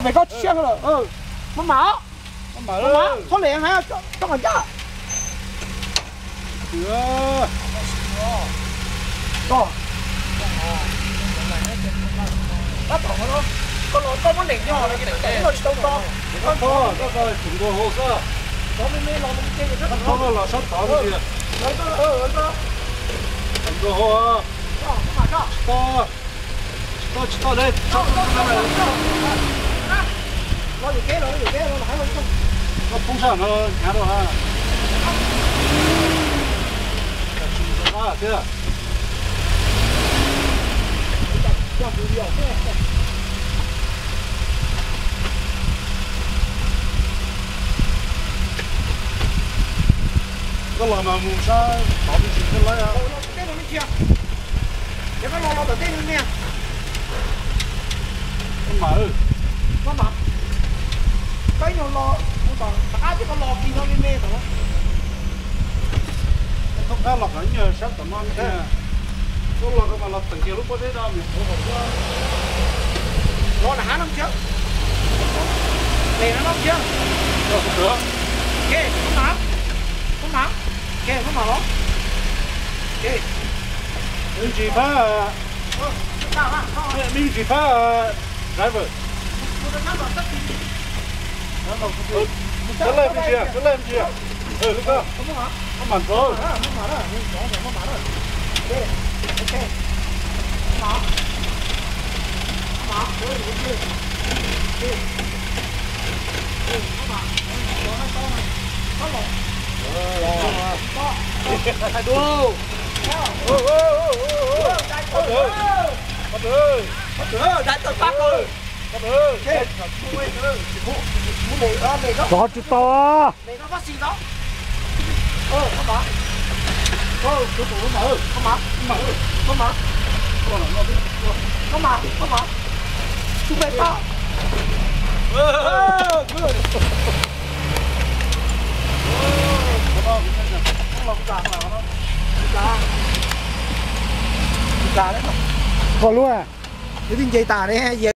mày có xe rồi, nó mở, có liền hả, trong mà chắc, chưa, có, bắt thòng nó, con nó tôm nó đỉnh cho là cái đỉnh nó tôm to, có rồi, chúng tôi hồ sơ, nó mới lo mình chơi rất là nó là sắp tao cái gì, nó, chúng tôi hồ, to đây, nó gì kế nó phải không? nó phun sản nó nhả rồi ha, chúng tôi ra chưa? Có lần nào mua sa bảo bị chuyện cái lấy à? Cái nó mới chia. Để nó lo đầu tiên luôn nha. Không mở. Nó mở. Cái nó lo, nó còn cả chứ con lo kia nó lên mê rồi. Không phải lọc ảnh nhờ sát tầm ăn kia. Có lọc mà lọc từng kia lúc có thế đâu mình không có. Lo là há nó chưa? Để nó chưa? Rồi không được. Ok, không mở. Không mở. Ok, không mở nó. Ok. Mình chỉ phá mình chỉ phá driver. Cứ lên bên kia, cứ lên bên kia. Lúc đó. Không mặn rồi. Không mở rồi. Không mở rồi. Ok. Ok. Không mở. Không mở. Ôi, ok. Ok. Không mở. Nó to này. Có lột. Thầy đu. Đại tật bác ơi. Có chút to. Này nó có gì đó. Không mở. Cái tủ nó mở. Không mở. Không mở. Không mở. Không mở. Chúng mày to. Còn luôn à? Để tin dây tà đấy ha.